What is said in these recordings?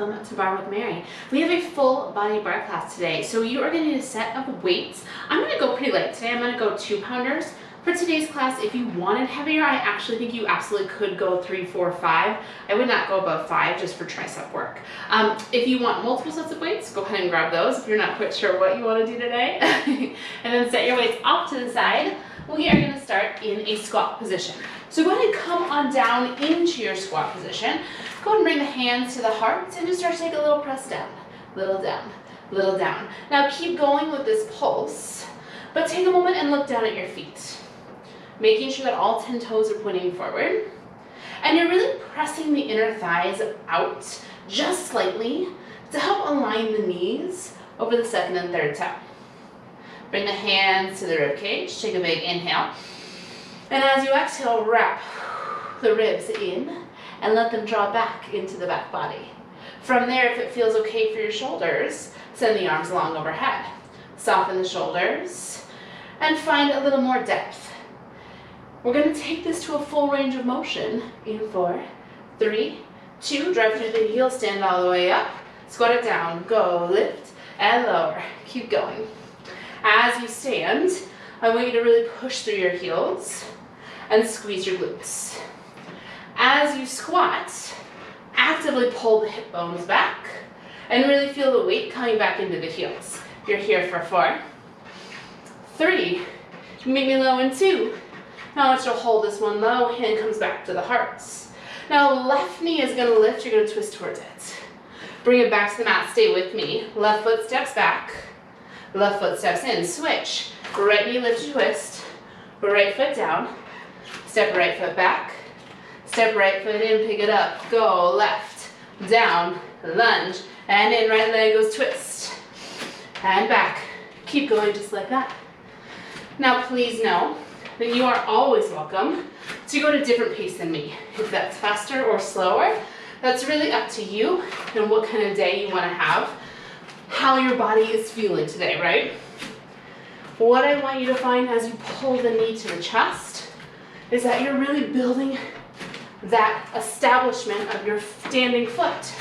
welcome to Barre with Mary. We have a full body bar class today, so you are going to need a set of weights. I'm going to go pretty light today. I'm going to go 2-pounders. For today's class, if you wanted heavier, I actually think you absolutely could go 3, 4, 5. I would not go above 5 just for tricep work. If you want multiple sets of weights, go ahead and grab those if you're not quite sure what you want to do today. And then set your weights off to the side. We are going to start in a squat position. So go ahead and come on down into your squat position. Go ahead and bring the hands to the heart and just start to take a little press down, little down, little down. Now keep going with this pulse, but take a moment and look down at your feet, making sure that all 10 toes are pointing forward. And you're really pressing the inner thighs out just slightly to help align the knees over the second and third toe. Bring the hands to the rib cage, take a big inhale. And as you exhale, wrap the ribs in and let them draw back into the back body. From there, if it feels okay for your shoulders, send the arms long overhead. Soften the shoulders and find a little more depth. We're going to take this to a full range of motion in 4, 3, 2, drive through the heel, stand all the way up, squat it down, go, lift, and lower. Keep going. As you stand, I want you to really push through your heels and squeeze your glutes. As you squat, actively pull the hip bones back and really feel the weight coming back into the heels. You're here for 4, 3, meet me low in 2. Now I want you to hold this one low, hand comes back to the hearts. Now left knee is going to lift, you're going to twist towards it. Bring it back to the mat, stay with me. Left foot steps back, left foot steps in, switch. Right knee lift to twist, right foot down, step right foot back, step right foot in, pick it up, go left, down, lunge, and in, right leg goes twist, and back. Keep going just like that. Now please know that you are always welcome to go at a different pace than me. If that's faster or slower, that's really up to you and what kind of day you want to have, how your body is feeling today, right? What I want you to find as you pull the knee to the chest is that you're really building that establishment of your standing foot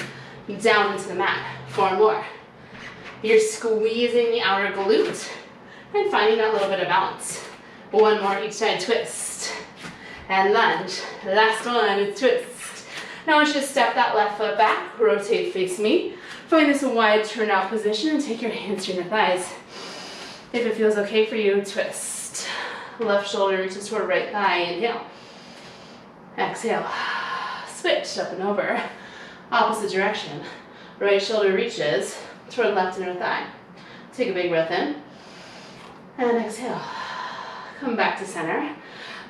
down into the mat. 4 more. You're squeezing the outer glute and finding that little bit of balance. 1 more each side, twist and lunge. Last one is twist. Now I want you to step that left foot back, rotate, face me. Find this wide turnout position and take your hands to your thighs. If it feels okay for you, twist. Left shoulder reaches toward right thigh, inhale. Exhale. Switch up and over. Opposite direction. Right shoulder reaches toward left inner thigh. Take a big breath in. And exhale. Come back to center.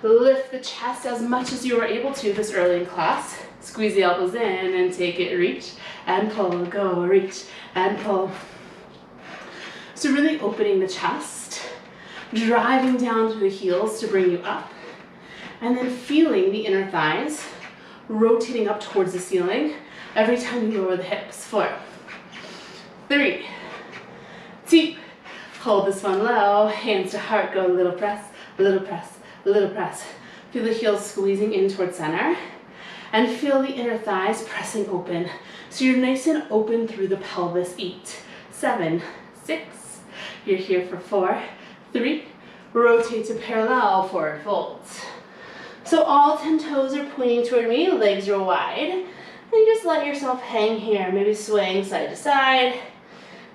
Lift the chest as much as you are able to this early in class. Squeeze the elbows in and take it, reach and pull, go, reach and pull. So really opening the chest, driving down to the heels to bring you up, and then feeling the inner thighs rotating up towards the ceiling every time you lower the hips. 4, 3, 2, hold this one low, hands to heart, go little press, little press, little press. Feel the heels squeezing in towards center, and feel the inner thighs pressing open. So you're nice and open through the pelvis. 8, 7, 6. You're here for 4, 3. Rotate to parallel, forward folds. So all 10 toes are pointing toward me, legs are wide. And just let yourself hang here. Maybe swaying side to side.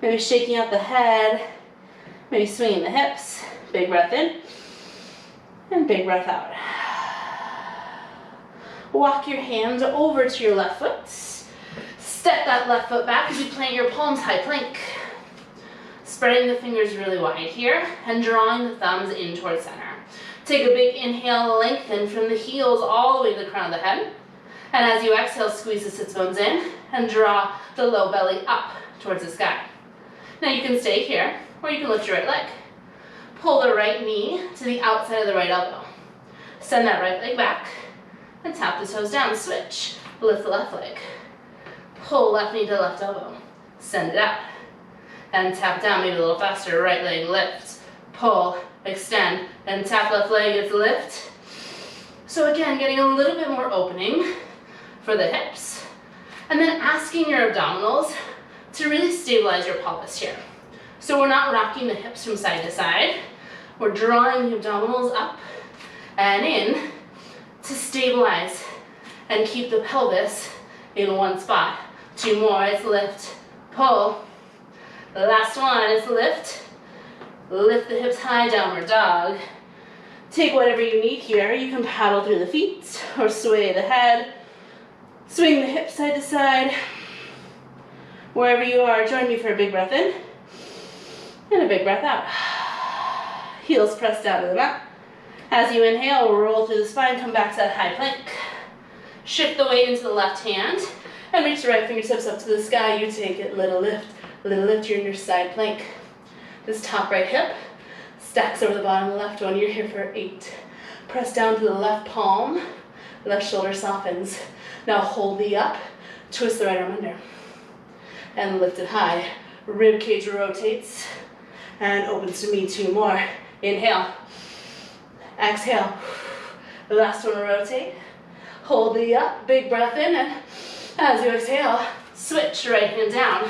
Maybe shaking out the head. Maybe swinging the hips. Big breath in. And big breath out. Walk your hands over to your left foot. Step that left foot back as you plant your palms, high plank. Spreading the fingers really wide here and drawing the thumbs in towards center. Take a big inhale, lengthen from the heels all the way to the crown of the head. And as you exhale, squeeze the sits bones in and draw the low belly up towards the sky. Now you can stay here or you can lift your right leg. Pull the right knee to the outside of the right elbow. Send that right leg back and tap the toes down. Switch. Lift the left leg. Pull left knee to left elbow. Send it out. And tap down, maybe a little faster. Right leg lift. Pull, extend, and tap left leg as lift. So again, getting a little bit more opening for the hips. And then asking your abdominals to really stabilize your pelvis here. So we're not rocking the hips from side to side. We're drawing the abdominals up and in to stabilize and keep the pelvis in one spot. 2 more, it's lift, pull. The last one is lift. Lift the hips high, downward dog. Take whatever you need here. You can paddle through the feet or sway the head. Swing the hips side to side. Wherever you are, join me for a big breath in and a big breath out. Heels pressed down to the mat. As you inhale, roll through the spine, come back to that high plank. Shift the weight into the left hand and reach the right fingertips up to the sky. You take it, little lift, you're in your side plank. This top right hip stacks over the bottom of the left one. You're here for 8. Press down to the left palm, left shoulder softens. Now hold the up, twist the right arm under, and lift it high. Rib cage rotates and opens to me. 2 more. Inhale, exhale. The last one, rotate. Hold the up, big breath in, and as you exhale, switch right hand down.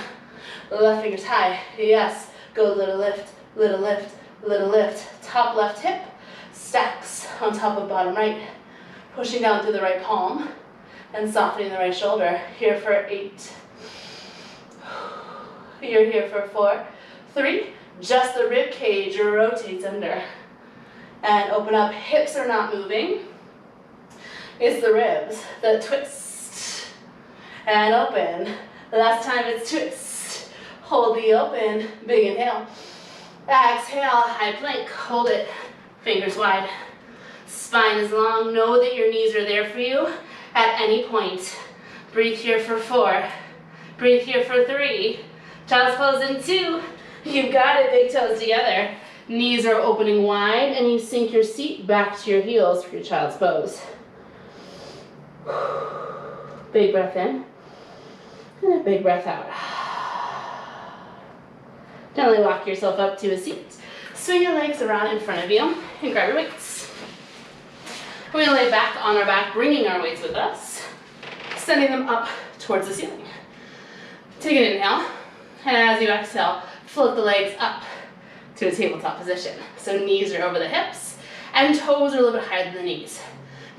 Left fingers high. Yes, go little lift, little lift, little lift. Top left hip stacks on top of bottom right. Pushing down through the right palm and softening the right shoulder. Here for 8. You're here for 4, 3. Just the rib cage rotates under. And open up, hips are not moving. It's the ribs that twist. And open. Last time it's twist. Hold the open, big inhale. Exhale, high plank, hold it, fingers wide. Spine is long, know that your knees are there for you at any point. Breathe here for 4, breathe here for 3. Child's pose in 2. You've got it, big toes together. Knees are opening wide and you sink your seat back to your heels for your child's pose. Big breath in and a big breath out. Gently walk yourself up to a seat. Swing your legs around in front of you and grab your weights. We're going to lay back on our back, bringing our weights with us, sending them up towards the ceiling. Take an inhale, and as you exhale, float the legs up to a tabletop position. So knees are over the hips, and toes are a little bit higher than the knees.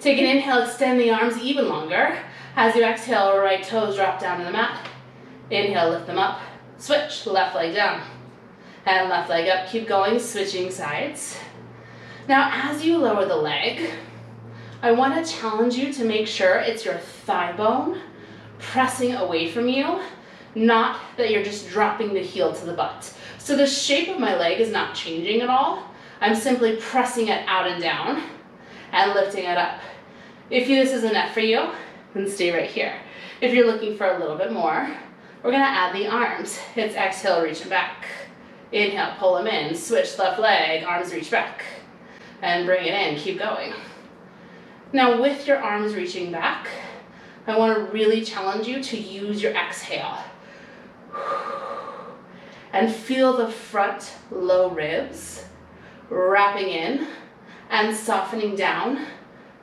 Take an inhale, extend the arms even longer. As you exhale, right toes drop down to the mat. Inhale, lift them up. Switch, left leg down. And left leg up, keep going, switching sides. Now, as you lower the leg, I want to challenge you to make sure it's your thigh bone pressing away from you, not that you're just dropping the heel to the butt. So the shape of my leg is not changing at all. I'm simply pressing it out and down and lifting it up. If this is enough for you, then stay right here. If you're looking for a little bit more, we're gonna add the arms. It's exhale, reaching back. Inhale, pull them in, switch left leg, arms reach back. And bring it in, keep going. Now with your arms reaching back, I wanna really challenge you to use your exhale. And feel the front low ribs wrapping in and softening down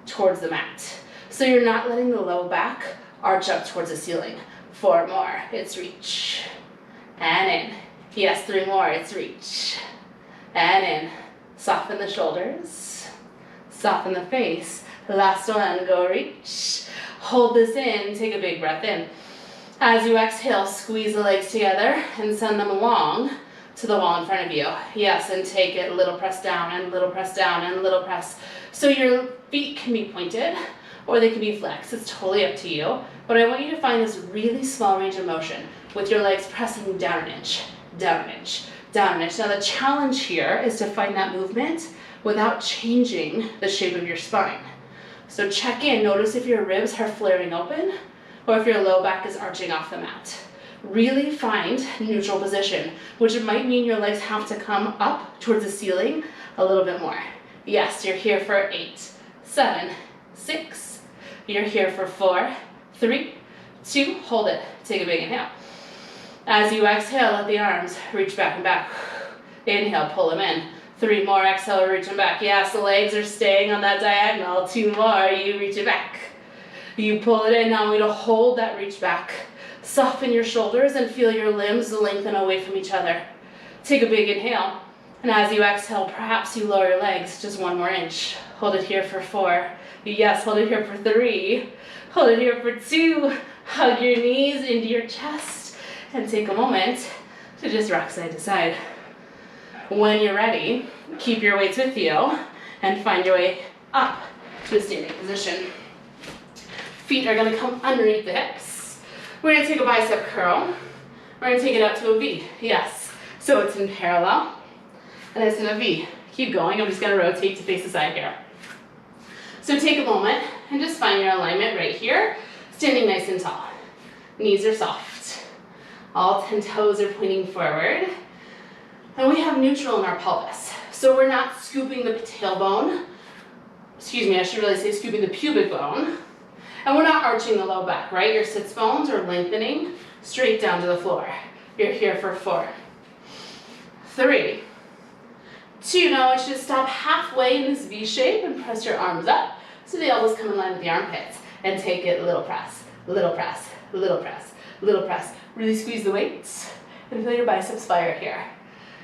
towards the mat. So you're not letting the low back arch up towards the ceiling. 4 more, it's reach. And in. Yes, 3 more, it's reach. And in. Soften the shoulders. Soften the face. Last one, go reach. Hold this in, take a big breath in. As you exhale, squeeze the legs together and send them along to the wall in front of you. Yes, and take it, little press down and little press down and little press. So your feet can be pointed or they can be flexed. It's totally up to you. But I want you to find this really small range of motion with your legs pressing down an inch, down an inch, down an inch. Now the challenge here is to find that movement without changing the shape of your spine. So check in, notice if your ribs are flaring open or if your low back is arching off the mat. Really find neutral position, which might mean your legs have to come up towards the ceiling a little bit more. Yes, you're here for 8, 7, 6. You're here for 4, 3, 2. Hold it. Take a big inhale. As you exhale, let the arms reach back and back. Inhale, pull them in. 3 more, exhale, reach them back. Yes, the legs are staying on that diagonal. 2 more, you reach it back. You pull it in. Now I'm going to hold that reach back Soften your shoulders and feel your limbs lengthen away from each other. Take a big inhale. And as you exhale, perhaps you lower your legs just 1 more inch. Hold it here for 4. Yes, hold it here for 3. Hold it here for 2. Hug your knees into your chest and take a moment to just rock side to side. When you're ready, keep your weights with you and find your way up to a standing position. Feet are gonna come underneath the hips. We're gonna take a bicep curl. We're gonna take it up to a V, yes. So it's in parallel, and it's in a V. Keep going, I'm just gonna rotate to face the side here. So take a moment and just find your alignment right here, standing nice and tall. Knees are soft. All 10 toes are pointing forward. And we have neutral in our pelvis. So we're not scooping the tailbone. Excuse me, I should really say scooping the pubic bone. And we're not arching the low back, right? Your sits bones are lengthening straight down to the floor. You're here for 4, 3, 2. Now I want you to stop halfway in this V shape and press your arms up so the elbows come in line with the armpits. And take it little press, little press, little press, little press. Really squeeze the weights and feel your biceps fire here.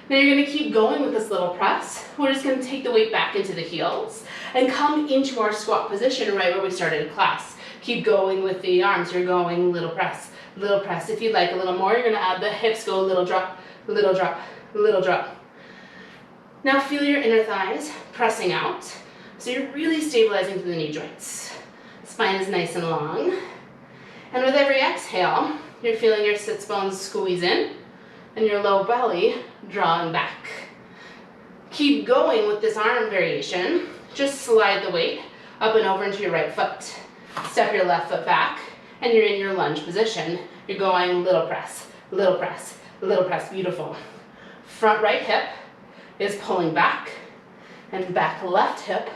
Now you're gonna keep going with this little press. We're just gonna take the weight back into the heels and come into our squat position right where we started class. Keep going with the arms. You're going little press, little press. If you'd like a little more, you're gonna add the hips, go little drop, little drop, little drop. Now feel your inner thighs pressing out. So you're really stabilizing through the knee joints. Spine is nice and long. And with every exhale, you're feeling your sits bones squeeze in and your low belly drawing back. Keep going with this arm variation. Just slide the weight up and over into your right foot. Step your left foot back and you're in your lunge position. You're going little press, little press, little press. Beautiful. Front right hip is pulling back and back left hip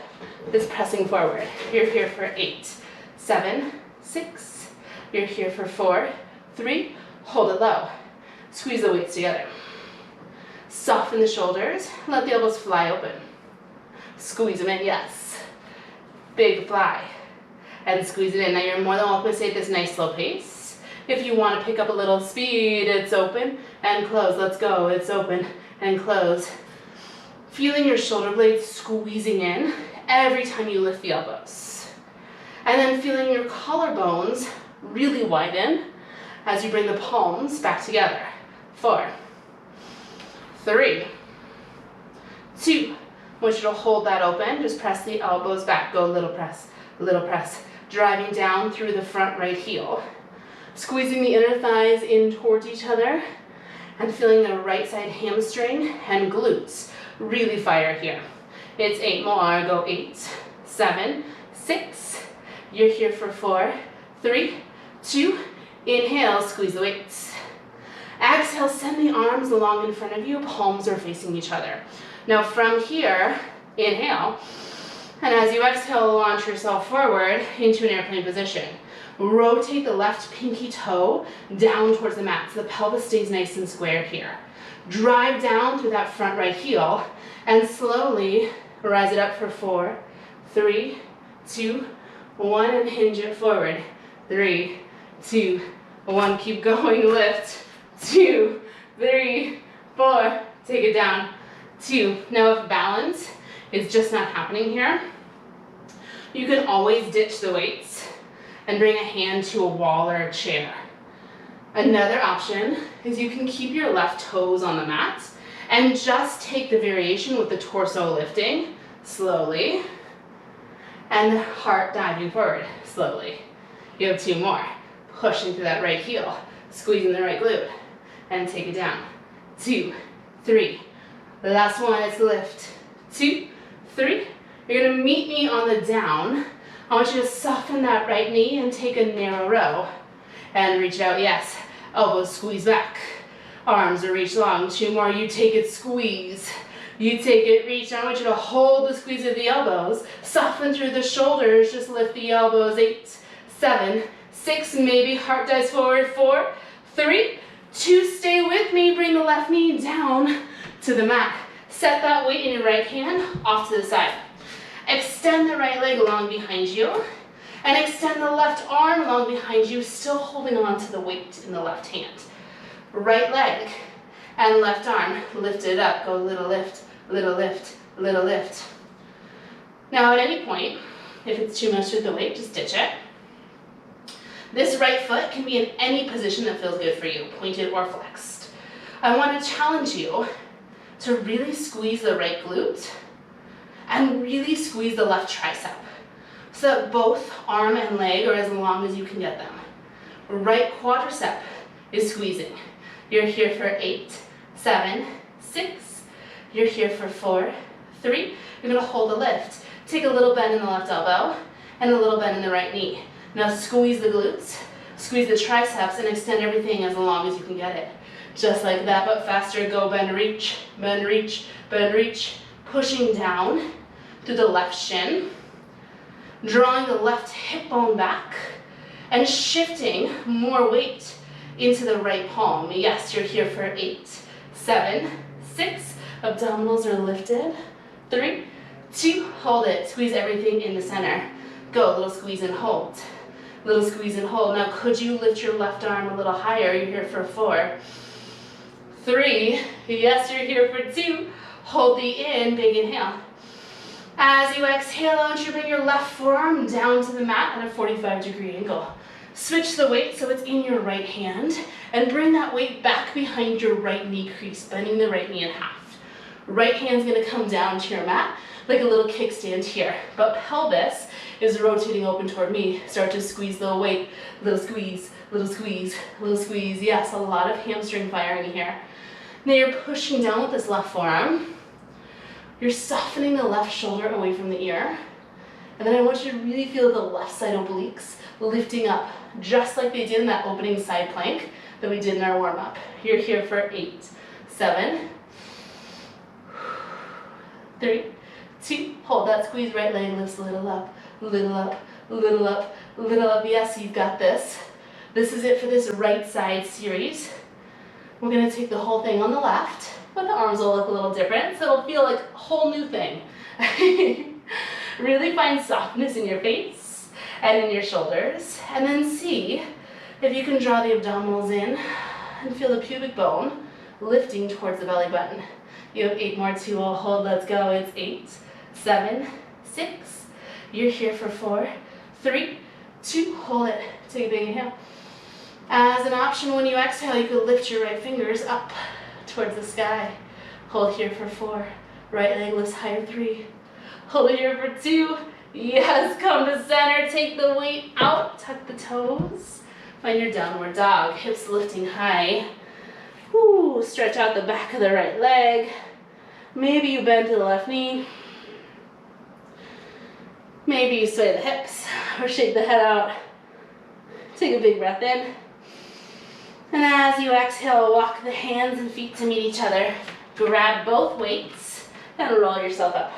is pressing forward. You're here for 8, 7, 6. You're here for 4, 3. Hold it low. Squeeze the weights together. Soften the shoulders. Let the elbows fly open. Squeeze them in, yes. Big fly. And squeeze it in. Now you're more than welcome to stay at this nice slow pace. If you want to pick up a little speed, it's open and close. Let's go. It's open and close. Feeling your shoulder blades squeezing in every time you lift the elbows. And then feeling your collarbones really widen as you bring the palms back together. 4, 3, 2. I want you to hold that open. Just press the elbows back. Go little press, little press. Driving down through the front right heel. Squeezing the inner thighs in towards each other and feeling the right side hamstring and glutes really fire here. It's 8 more. Go 8, 7, 6. You're here for 4, 3, 2. Inhale, squeeze the weights. Exhale, send the arms along in front of you. Palms are facing each other. Now from here, inhale. And as you exhale, launch yourself forward into an airplane position. Rotate the left pinky toe down towards the mat so the pelvis stays nice and square here. Drive down through that front right heel and slowly rise it up for 4, 3, 2, 1, and hinge it forward. 3, 2, 1. Keep going. Lift. 2, 3, 4. Take it down. 2. Now if balance is just not happening here, you can always ditch the weights and bring a hand to a wall or a chair. Another option is you can keep your left toes on the mat and just take the variation with the torso lifting slowly and the heart diving forward slowly. You have 2 more. Pushing through that right heel, squeezing the right glute, and take it down. 2, 3. The last one is lift. 2, 3. You're gonna meet me on the down. I want you to soften that right knee and take a narrow row. And reach out, yes. Elbows squeeze back. Arms are reach long. 2 more, you take it, squeeze. You take it, reach. I want you to hold the squeeze of the elbows. Soften through the shoulders, just lift the elbows. 8, 7, 6, maybe heart dives forward. 4, 3, 2, stay with me. Bring the left knee down to the mat. Set that weight in your right hand off to the side. Extend the right leg long behind you And extend the left arm along behind you, still holding on to the weight in the left hand. Right leg and left arm, lift it up, go little lift, little lift, little lift. Now at any point, if it's too much with the weight, just ditch it. This right foot can be in any position that feels good for you, pointed or flexed. I want to challenge you to really squeeze the right glute and really squeeze the left tricep so that both arm and leg are as long as you can get them. Right quadricep is squeezing. You're here for 8, 7, 6. You're here for 4, 3. You're going to hold a lift. Take a little bend in the left elbow and a little bend in the right knee. Now squeeze the glutes, squeeze the triceps, and extend everything as long as you can get it. Just like that, but faster. Go bend, reach, bend, reach, bend, reach. Pushing down through the left shin, drawing the left hip bone back, and shifting more weight into the right palm. Yes, you're here for 8, 7, 6. Abdominals are lifted. 3, 2, hold it. Squeeze everything in the center. Go, little squeeze and hold. Little squeeze and hold. Now could you lift your left arm a little higher? You're here for 4, 3. Yes, you're here for 2. Hold the in, big inhale. As you exhale, I want you to bring your left forearm down to the mat at a 45-degree angle. Switch the weight so it's in your right hand and bring that weight back behind your right knee crease, bending the right knee in half. Right hand's gonna come down to your mat like a little kickstand here, but pelvis is rotating open toward me. Start to squeeze the weight, little squeeze, little squeeze, little squeeze. Yes, a lot of hamstring firing here. Now you're pushing down with this left forearm. You're softening the left shoulder away from the ear. And then I want you to really feel the left side obliques lifting up, just like they did in that opening side plank that we did in our warm-up. You're here for 8, 7, 3, 2, hold that squeeze, right leg lifts a little up, little up, little up, little up. Yes, you've got this. This is it for this right side series. We're gonna take the whole thing on the left, but the arms will look a little different, so it'll feel like a whole new thing. Really find softness in your face and in your shoulders, and then see if you can draw the abdominals in and feel the pubic bone lifting towards the belly button. You have 8 more, 2 will hold, let's go. It's 8, 7, 6. You're here for 4, 3, 2, hold it. Take a big inhale. As an option, when you exhale, you could lift your right fingers up towards the sky. Hold here for 4. Right leg lifts higher, 3. Hold it here for 2. Yes, come to center. Take the weight out. Tuck the toes. Find your downward dog. Hips lifting high. Woo, stretch out the back of the right leg. Maybe you bend to the left knee. Maybe you sway the hips or shake the head out. Take a big breath in. And as you exhale, walk the hands and feet to meet each other. Grab both weights and roll yourself up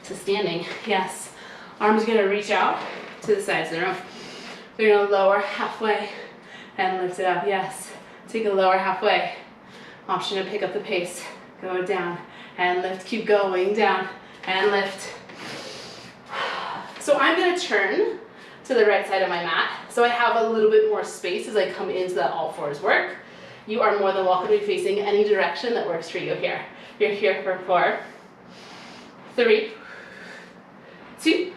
to standing. Yes. Arms are going to reach out to the sides of the room. You're going to lower halfway and lift it up. Yes. Take a lower halfway. Option to pick up the pace. Go down and lift. Keep going. Down and lift. So I'm going to turn to the right side of my mat, so I have a little bit more space as I come into that all fours work. You are more than welcome to be facing any direction that works for you here. You're here for 4, 3, 2.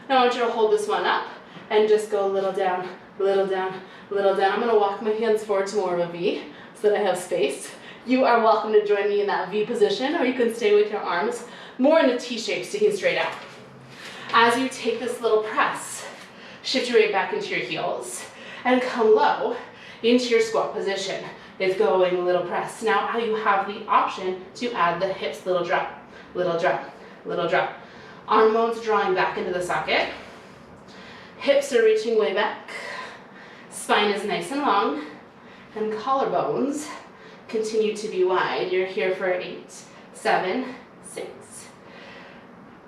Now I want you to hold this one up and just go a little down, little down, little down. I'm going to walk my hands forward to more of a V so that I have space. You are welcome to join me in that V position, or you can stay with your arms more in a T shape, sticking straight out. As you take this little press, shift your weight back into your heels and come low into your squat position. It's going little press. Now you have the option to add the hips, little drop, little drop, little drop. Arm bones drawing back into the socket. Hips are reaching way back. Spine is nice and long. And collarbones continue to be wide. You're here for 8, 7, 6.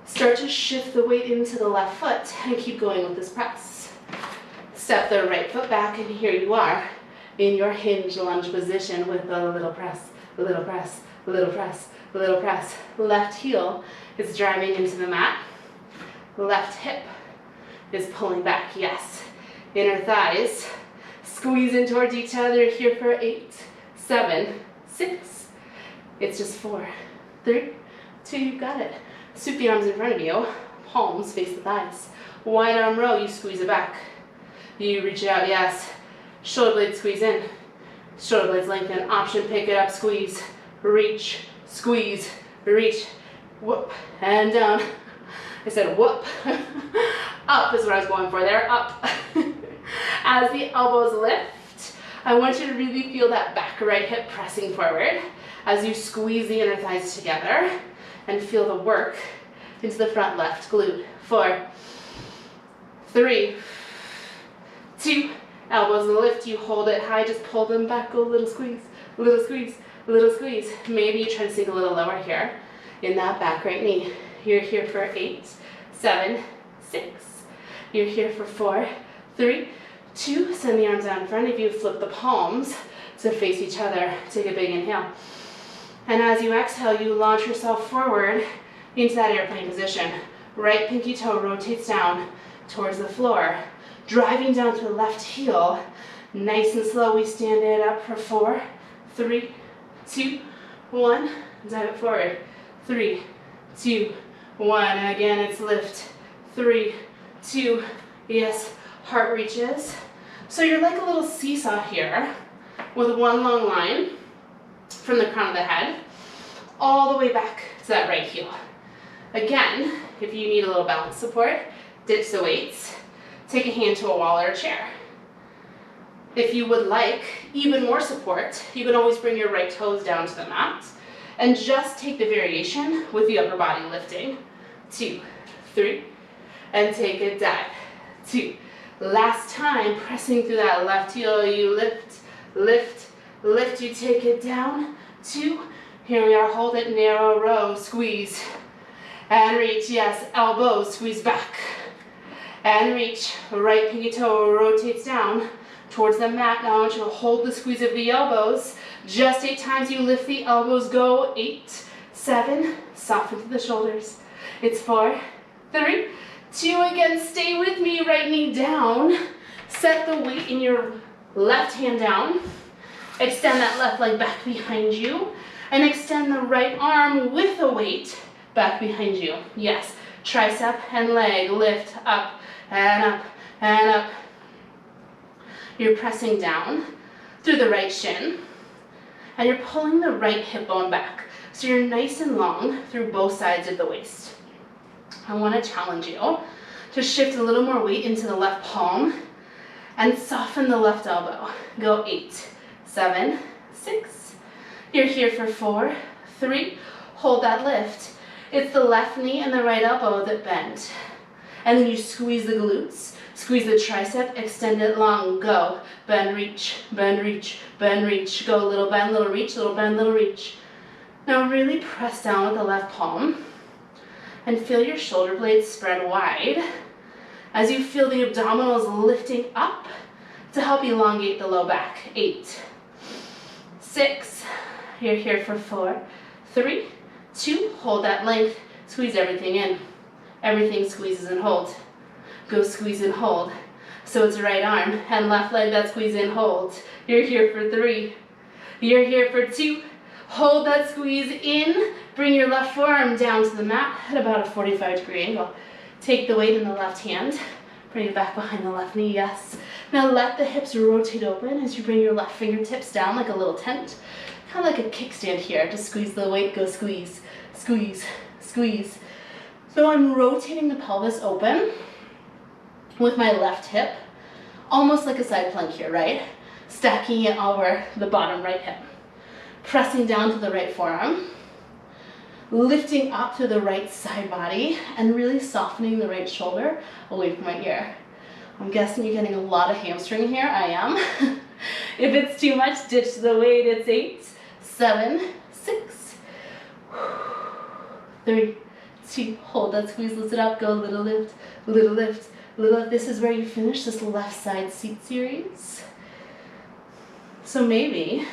Start to shift the weight into the left foot and keep going with this press. Step the right foot back, and here you are in your hinge lunge position with a little press, little press, little press, little press. Left heel is driving into the mat. Left hip is pulling back, yes. Inner thighs squeeze in towards each other here for 8, 7, 6. It's just 4, 3, 2, you got it. Sweep the arms in front of you, palms face the thighs. Wide arm row, you squeeze it back. You reach it out, yes. Shoulder blades squeeze in. Shoulder blades lengthen, option, pick it up, squeeze, reach, squeeze, reach, whoop, and down. I said whoop. Up is what I was going for there, up. As the elbows lift, I want you to really feel that back right hip pressing forward as you squeeze the inner thighs together and feel the work into the front left glute. 4, 3, 2, elbows lift, you hold it high, just pull them back, go a little squeeze, a little squeeze, a little squeeze. Maybe you try to sink a little lower here in that back right knee. You're here for 8, 7, 6. You're here for 4, 3, 2. Send the arms out in front of you, flip the palms to face each other. Take a big inhale. And as you exhale, you launch yourself forward into that airplane position. Right pinky toe rotates down towards the floor, driving down to the left heel. Nice and slow, we stand it up for 4, 3, 2, 1. Dive it forward. 3, 2, 1. And again, it's lift. 3, 2, yes, heart reaches. So you're like a little seesaw here with one long line from the crown of the head all the way back to that right heel. Again, if you need a little balance support, ditch the weights. Take a hand to a wall or a chair. If you would like even more support, you can always bring your right toes down to the mat and just take the variation with the upper body lifting. 2, 3, and take a dive. 2. Last time, pressing through that left heel, you lift, lift, lift, you take it down. 2, here we are, hold it, narrow row, squeeze, and reach, yes, elbows, squeeze back, and reach, right pinky toe rotates down towards the mat. Now I want you to hold the squeeze of the elbows, just 8 times you lift the elbows, go, 8, 7, soften to the shoulders, it's 4, 3, 2, again, stay with me, right knee down, set the weight in your left hand down, extend that left leg back behind you, and extend the right arm with the weight back behind you. Yes, tricep and leg, lift up and up and up. You're pressing down through the right shin, and you're pulling the right hip bone back. So you're nice and long through both sides of the waist. I want to challenge you to shift a little more weight into the left palm and soften the left elbow. Go 8, 7, 6. You're here for 4, 3. Hold that lift. It's the left knee and the right elbow that bend. And then you squeeze the glutes, squeeze the tricep, extend it long. Go. Bend, reach, bend, reach, bend, reach. Go, little bend, little reach, little bend, little reach. Now really press down with the left palm and feel your shoulder blades spread wide as you feel the abdominals lifting up to help elongate the low back. 8, 6, you're here for 4, 3, 2, hold that length, squeeze everything in. Everything squeezes and hold. Go squeeze and hold. So it's right arm and left leg that squeeze and hold. You're here for 3, you're here for 2, hold that squeeze in, bring your left forearm down to the mat at about a 45-degree angle. Take the weight in the left hand, bring it back behind the left knee, yes. Now let the hips rotate open as you bring your left fingertips down like a little tent, kind of like a kickstand here. Just squeeze the weight, go squeeze, squeeze, squeeze. So I'm rotating the pelvis open with my left hip, almost like a side plank here, right? Stacking it over the bottom right hip. Pressing down to the right forearm, lifting up to the right side body, and really softening the right shoulder away from my ear. I'm guessing you're getting a lot of hamstring here. I am. If it's too much, ditch the weight. It's 8, 7, 6, 3, 2, hold that squeeze, lift it up, go little lift, little lift, little lift. This is where you finish this left side seat series. So maybe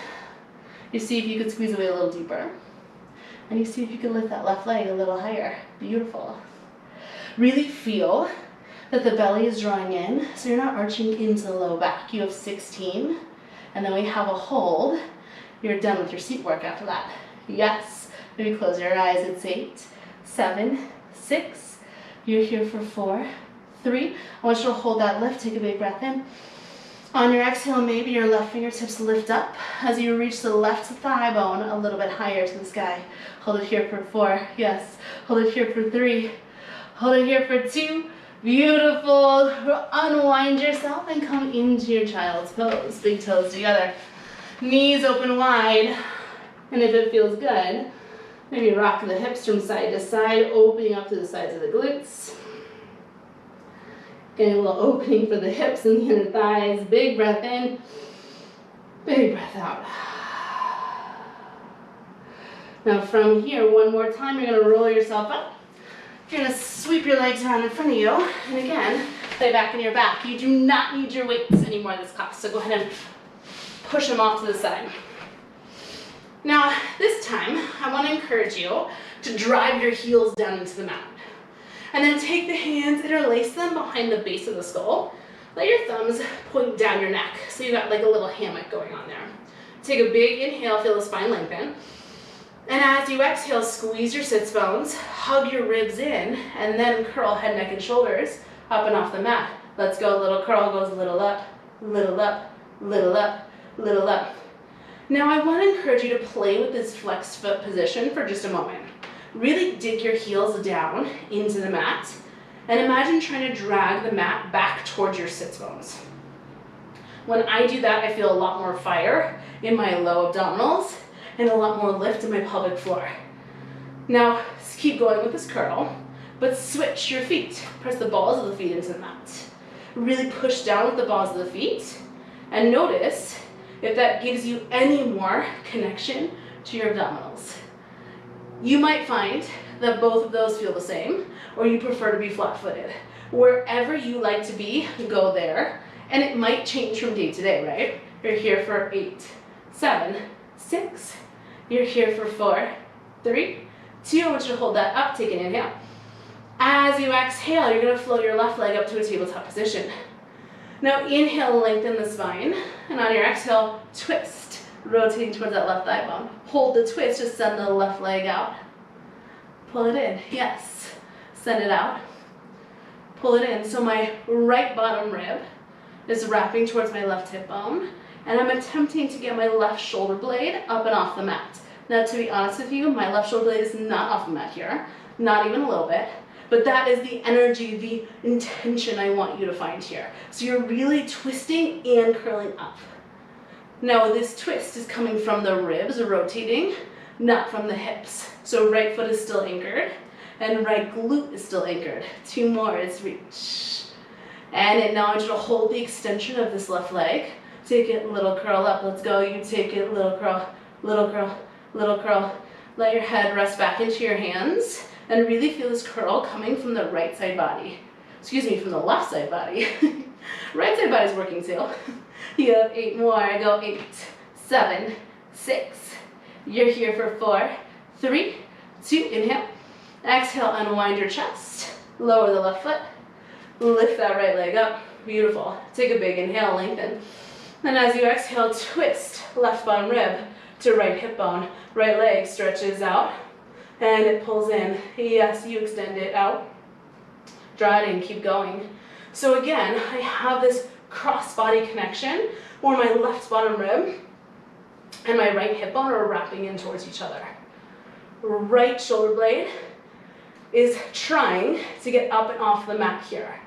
you see if you could squeeze away a little deeper. And you see if you can lift that left leg a little higher. Beautiful. Really feel that the belly is drawing in, so you're not arching into the low back. You have 16, and then we have a hold. You're done with your seat work after that. Yes. Maybe close your eyes. It's 8, 7, 6. You're here for 4, 3. I want you to hold that lift. Take a big breath in. On your exhale, maybe your left fingertips lift up as you reach the left thigh bone a little bit higher to the sky. Hold it here for 4. Yes. Hold it here for 3. Hold it here for 2. Beautiful. Unwind yourself and come into your child's pose. Big toes together. Knees open wide. And if it feels good, maybe rock the hips from side to side, opening up to the sides of the glutes. Getting a little opening for the hips and the inner thighs. Big breath in, big breath out. Now from here, one more time, you're gonna roll yourself up. You're gonna sweep your legs around in front of you. And again, lay back in your back. You do not need your weights anymore this class, so go ahead and push them off to the side. Now, this time, I want to encourage you to drive your heels down into the mat. And then take the hands, interlace them behind the base of the skull. Let your thumbs point down your neck, so you got like a little hammock going on there. Take a big inhale, feel the spine lengthen. And as you exhale, squeeze your sits bones, hug your ribs in, and then curl head, neck, and shoulders up and off the mat. Let's go, little curl goes little up, little up, little up, little up. Now I want to encourage you to play with this flexed foot position for just a moment. Really dig your heels down into the mat and imagine trying to drag the mat back towards your sits bones. When I do that, I feel a lot more fire in my low abdominals and a lot more lift in my pelvic floor. Now keep going with this curl, but switch your feet. Press the balls of the feet into the mat. Really push down with the balls of the feet and notice if that gives you any more connection to your abdominals. You might find that both of those feel the same, or you prefer to be flat-footed. Wherever you like to be, go there, and it might change from day to day, right? You're here for 8, 7, 6. You're here for 4, 3, 2. I want you to hold that up, take an inhale. As you exhale, you're gonna flow your left leg up to a tabletop position. Now inhale, lengthen the spine, and on your exhale, twist, rotating towards that left thigh bone. Hold the twist to send the left leg out. Pull it in, yes. Send it out. Pull it in. So my right bottom rib is wrapping towards my left hip bone, and I'm attempting to get my left shoulder blade up and off the mat. Now to be honest with you, my left shoulder blade is not off the mat here, not even a little bit. But that is the energy, the intention I want you to find here. So you're really twisting and curling up. Now this twist is coming from the ribs, rotating, not from the hips. So right foot is still anchored, and right glute is still anchored. 2 more, it's reach. And now I want you to hold the extension of this left leg. Take it, little curl up, let's go. You take it, little curl, little curl, little curl. Let your head rest back into your hands. And really feel this curl coming from the right side body. Excuse me, from the left side body. Right side body's working too. You have 8 more. I go 8, 7, 6. You're here for 4, 3, 2. Inhale. Exhale, unwind your chest. Lower the left foot. Lift that right leg up. Beautiful. Take a big inhale, lengthen. And as you exhale, twist left bottom rib to right hip bone. Right leg stretches out. And it pulls in. Yes, you extend it out. Draw it in, keep going. So again, I have this cross-body connection where my left bottom rib and my right hip bone are wrapping in towards each other. Right shoulder blade is trying to get up and off the mat here.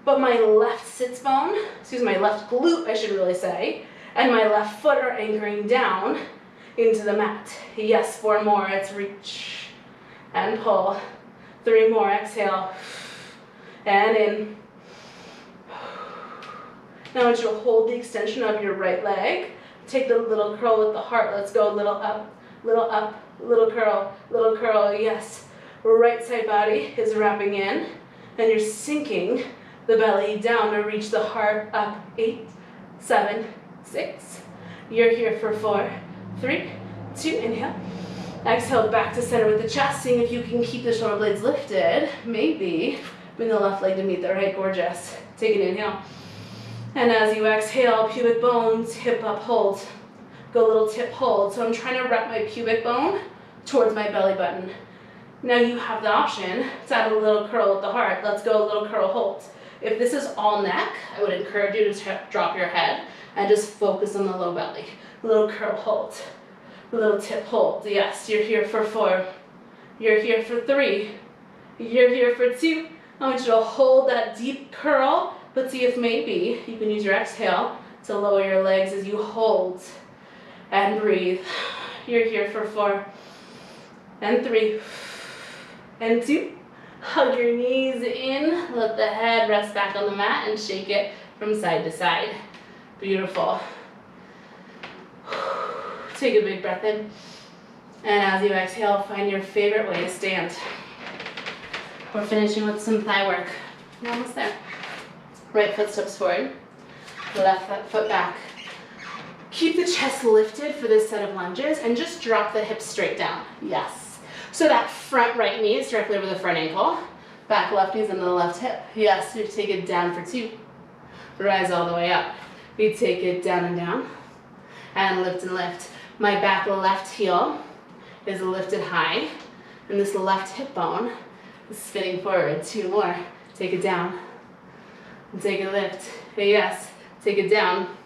But my left sits bone, my left glute, I should really say, and my left foot are anchoring down into the mat. Yes, 4 more, it's reach. And pull. 3 more, exhale. And in. Now I want you to hold the extension of your right leg. Take the little curl with the heart. Let's go, little up, little curl, yes. Right side body is wrapping in, and you're sinking the belly down to reach the heart up. 8, 7, 6. You're here for 4, 3, 2, inhale. Exhale back to center with the chest, seeing if you can keep the shoulder blades lifted, maybe Bring the left leg to meet the right, gorgeous. Take an inhale. And as you exhale, pubic bones, hip up, hold. Go a little tip hold. So I'm trying to wrap my pubic bone towards my belly button. Now you have the option to add a little curl at the heart. Let's go a little curl hold. If this is all neck, I would encourage you to drop your head and just focus on the low belly. A little curl hold, a little tip hold. Yes, you're here for 4. You're here for 3. You're here for 2. I want you to hold that deep curl, but see if maybe you can use your exhale to lower your legs as you hold and breathe. You're here for 4 and 3 and 2. Hug your knees in, let the head rest back on the mat and shake it from side to side. Beautiful. Take a big breath in. And as you exhale, find your favorite way to stand. We're finishing with some thigh work. We're almost there. Right foot steps forward, left foot back. Keep the chest lifted for this set of lunges and just drop the hips straight down. Yes. So that front right knee is directly over the front ankle. Back left knee is under the left hip. Yes, you take it down for 2. Rise all the way up. We take it down and down. And lift. My back left heel is lifted high. And this left hip bone is spinning forward. 2 more. Take it down. And take a lift. Yes, take it down.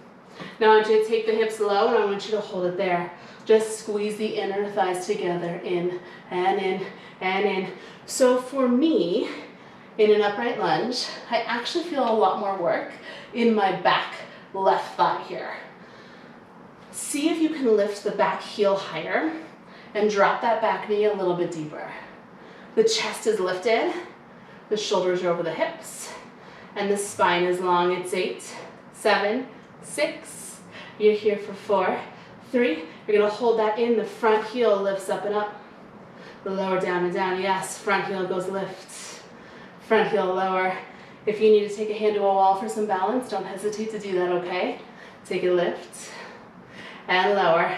Now I want you to take the hips low and I want you to hold it there. Just squeeze the inner thighs together, in and in and in. So for me, in an upright lunge, I actually feel a lot more work in my back left thigh here. See if you can lift the back heel higher and drop that back knee a little bit deeper. The chest is lifted, the shoulders are over the hips, and the spine is long. It's 8, 7, 6. You're here for 4, 3. You're gonna hold that in. The front heel lifts up and up. The lower down and down. Yes, front heel goes lift. Front heel lower. If you need to take a hand to a wall for some balance, don't hesitate to do that, okay? Take a lift and lower.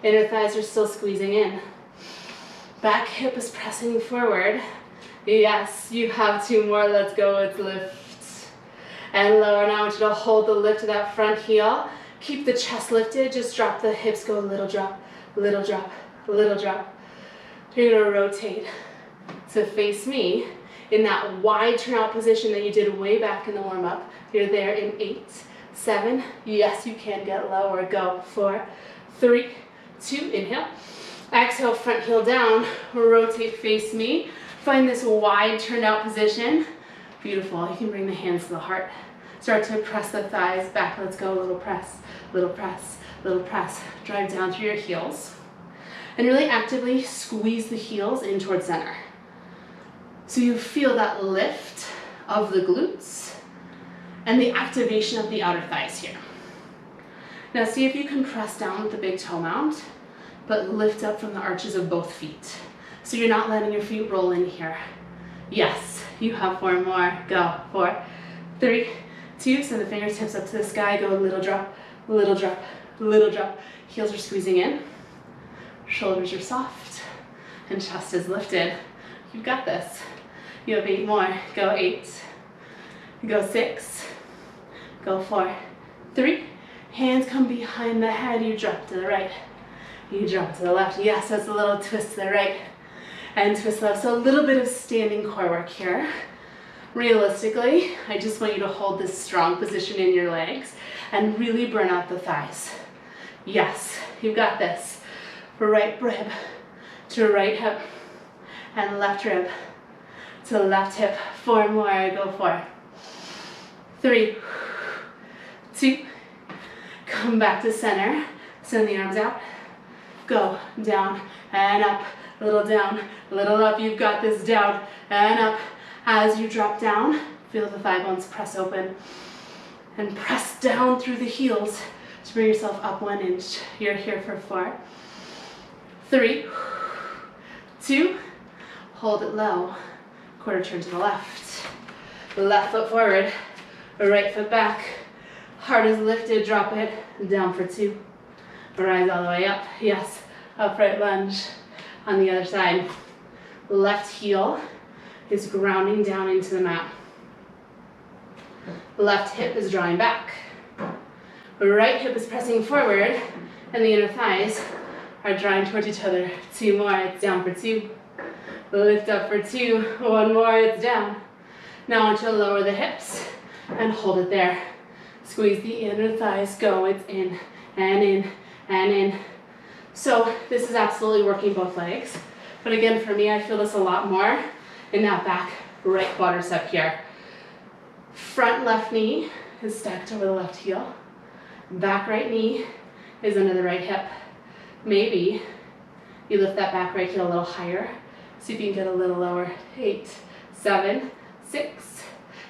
Inner thighs are still squeezing in. Back hip is pressing forward. Yes, you have 2 more. Let's go. It's lift and lower. Now I want you to hold the lift of that front heel. Keep the chest lifted, just drop the hips, go a little drop, little drop, little drop. You're gonna rotate to face me in that wide turnout position that you did way back in the warm up. You're there in 8, 7, yes you can get lower, go, 4, 3, 2, inhale. Exhale, front heel down, rotate, face me. Find this wide turnout position. Beautiful, you can bring the hands to the heart. Start to press the thighs back. Let's go. Little press, little press, little press. Drive down through your heels. And really actively squeeze the heels in towards center. So you feel that lift of the glutes and the activation of the outer thighs here. Now see if you can press down with the big toe mount, but lift up from the arches of both feet. So you're not letting your feet roll in here. Yes, you have 4 more. Go. 4, 3, 2, send the fingertips up to the sky, go little drop, little drop, little drop. Heels are squeezing in, shoulders are soft, and chest is lifted. You've got this. You have 8 more. Go 8, go 6, go 4, 3. Hands come behind the head, you drop to the right, you drop to the left. Yes, that's a little twist to the right and twist left. So a little bit of standing core work here. Realistically, I just want you to hold this strong position in your legs and really burn out the thighs. Yes, you've got this. Right rib to right hip and left rib to left hip. 4 more, go 4, 3, 2, come back to center. Send the arms out. Go down and up, little down, little up. You've got this, down and up. As you drop down, feel the thigh bones press open and press down through the heels to bring yourself up 1 inch. You're here for 4, 3, 2, hold it low, quarter turn to the left, left foot forward, right foot back, heart is lifted, drop it, down for 2, rise all the way up, yes, upright lunge on the other side, left heel is grounding down into the mat. Left hip is drawing back. Right hip is pressing forward, and the inner thighs are drawing towards each other. 2 more, it's down for 2. Lift up for 2. 1 more, it's down. Now I want you to lower the hips and hold it there. Squeeze the inner thighs, go, it's in and in and in. So this is absolutely working both legs. But again, for me, I feel this a lot more in that back right quadricep here. Front left knee is stacked over the left heel. Back right knee is under the right hip. Maybe you lift that back right heel a little higher. See if you can get a little lower. 8, 7, 6.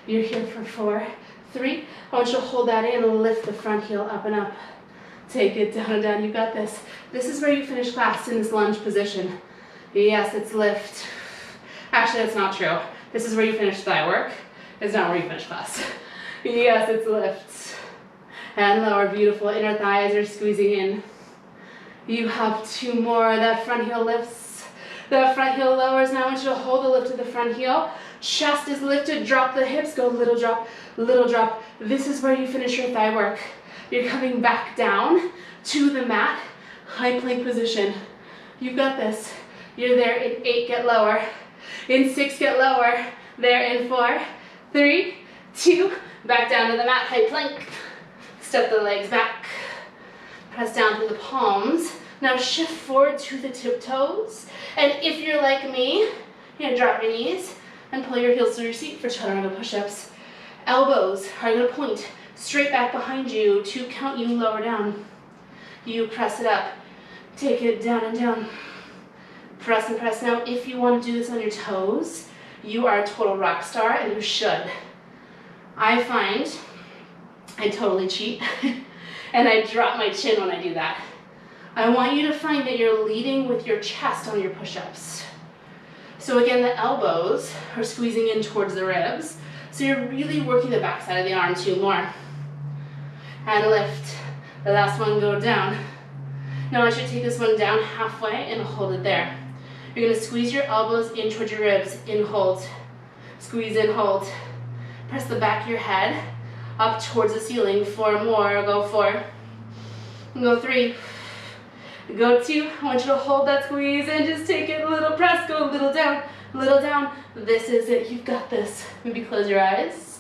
You're here for 4, 3. I want you to hold that in and lift the front heel up and up. Take it down and down. You got this. This is where you finish class, in this lunge position. Yes, it's lift. Actually, that's not true. This is where you finish thigh work. It's not where you finish class. Yes, it's lift. And lower, beautiful. Inner thighs are squeezing in. You have 2 more. That front heel lifts. That front heel lowers. Now I want you to hold the lift of the front heel. Chest is lifted. Drop the hips. Go little drop, little drop. This is where you finish your thigh work. You're coming back down to the mat. High plank position. You've got this. You're there in 8, get lower. In 6, get lower. There in 4, 3, 2, back down to the mat, high plank. Step the legs back. Press down through the palms. Now shift forward to the tiptoes. And if you're like me, you're gonna drop your knees and pull your heels to your seat for chaturanga push-ups. Elbows are gonna point straight back behind you to count you lower down. You press it up. Take it down and down. Press and press. Now, if you want to do this on your toes, you are a total rock star, and you should. I find I totally cheat, and I drop my chin when I do that. I want you to find that you're leading with your chest on your push-ups. So again, the elbows are squeezing in towards the ribs, so you're really working the back side of the arm. 2 more. And lift. The last one, go down. Now I should take this one down halfway and hold it there. You're gonna squeeze your elbows in towards your ribs, in, hold. Squeeze in, hold. Press the back of your head up towards the ceiling. 4 more, go 4. Go 3. Go 2. I want you to hold that squeeze and just take it, a little press, go a little down, little down. This is it, you've got this. Maybe close your eyes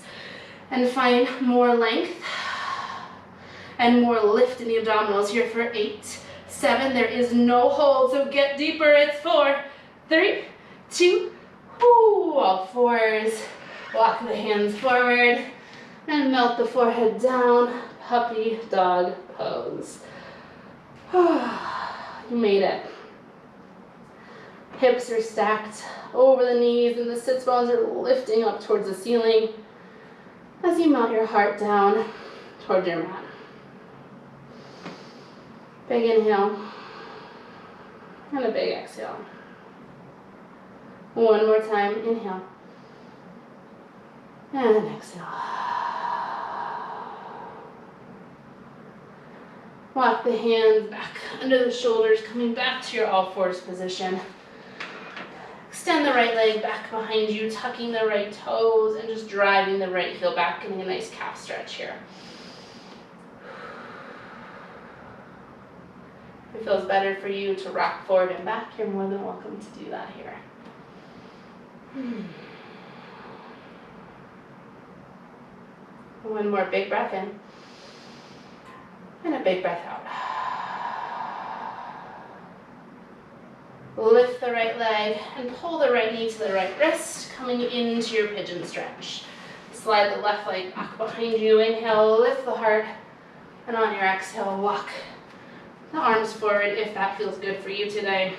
and find more length and more lift in the abdominals. Here for 8, 7, there is no hold, so get deeper. It's 4, 3, 2, all 4s. Walk the hands forward and melt the forehead down. Puppy dog pose. You made it. Hips are stacked over the knees and the sits bones are lifting up towards the ceiling as you melt your heart down towards your mat. Big inhale and a big exhale. One more time, inhale and exhale. Walk the hands back under the shoulders, coming back to your all fours position. Extend the right leg back behind you, tucking the right toes and just driving the right heel back, getting a nice calf stretch here. If it feels better for you to rock forward and back, you're more than welcome to do that here. One more big breath in. And a big breath out. Lift the right leg and pull the right knee to the right wrist, coming into your pigeon stretch. Slide the left leg back behind you. Inhale, lift the heart. And on your exhale, walk the arms forward if that feels good for you today.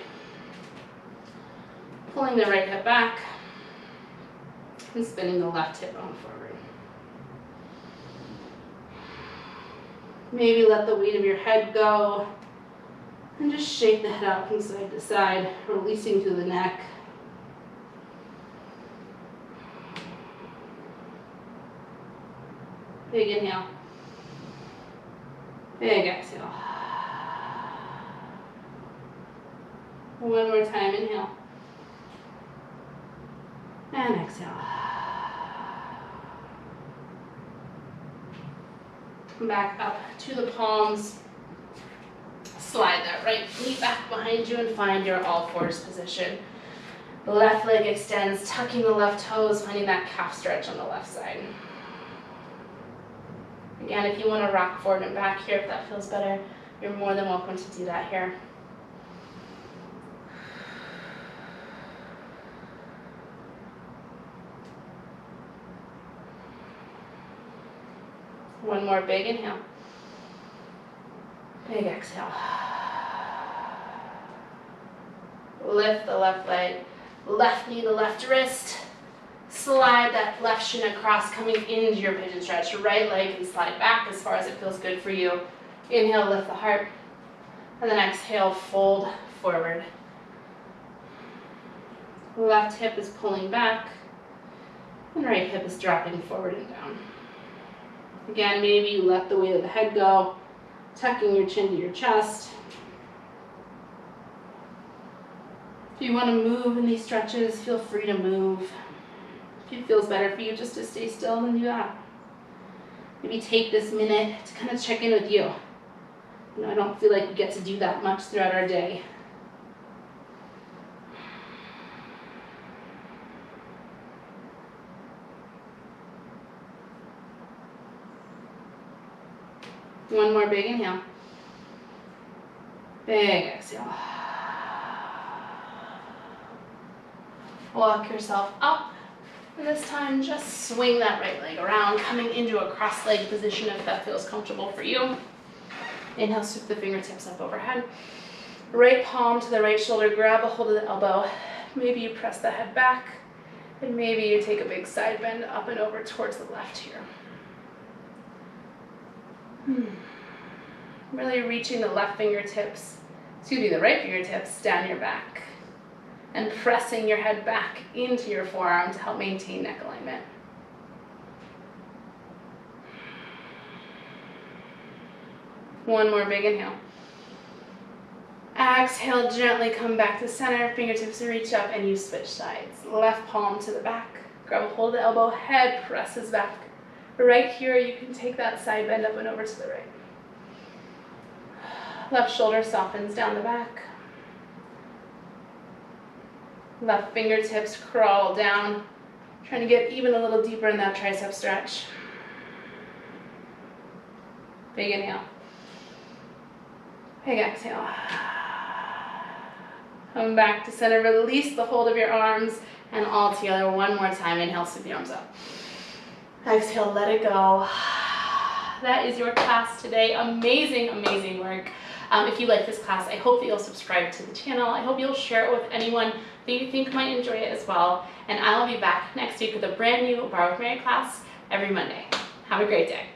Pulling the right hip back and spinning the left hip on forward. Maybe let the weight of your head go and just shake the head out from side to side, releasing through the neck. Big inhale. Big exhale. One more time, inhale. And exhale. Come back up to the palms. Slide that right knee back behind you and find your all fours position. The left leg extends, tucking the left toes, finding that calf stretch on the left side. Again, if you want to rock forward and back here, if that feels better, you're more than welcome to do that here. One more big inhale. Big exhale. Lift the left leg, left knee to left wrist. Slide that left shin across, coming into your pigeon stretch. Right leg can slide back as far as it feels good for you. Inhale, lift the heart. And then exhale, fold forward. Left hip is pulling back. And right hip is dropping forward and down. Again, maybe you let the weight of the head go, tucking your chin to your chest. If you want to move in these stretches, feel free to move. If it feels better for you just to stay still, then do that. Maybe take this minute to kind of check in with you. You know, I don't feel like we get to do that much throughout our day. One more big inhale. Big exhale. Walk yourself up. And this time, just swing that right leg around, coming into a cross-legged position if that feels comfortable for you. Inhale, sweep the fingertips up overhead. Right palm to the right shoulder, grab a hold of the elbow. Maybe you press the head back, and maybe you take a big side bend up and over towards the left here. Really reaching the right fingertips down your back. And pressing your head back into your forearm to help maintain neck alignment. One more big inhale. Exhale, gently come back to center, fingertips reach up, and you switch sides. Left palm to the back, grab a hold of the elbow, head presses back. Right here, you can take that side bend up and over to the right. Left shoulder softens down the back. Left fingertips crawl down, trying to get even a little deeper in that tricep stretch. Big inhale. Big exhale. Come back to center, release the hold of your arms, and all together one more time. Inhale, sweep the arms up. Exhale, let it go. That is your class today. Amazing, amazing work. If you like this class, I hope that you'll subscribe to the channel. I hope you'll share it with anyone that you think might enjoy it as well. And I'll be back next week with a brand new Barre with Mary class every Monday. Have a great day.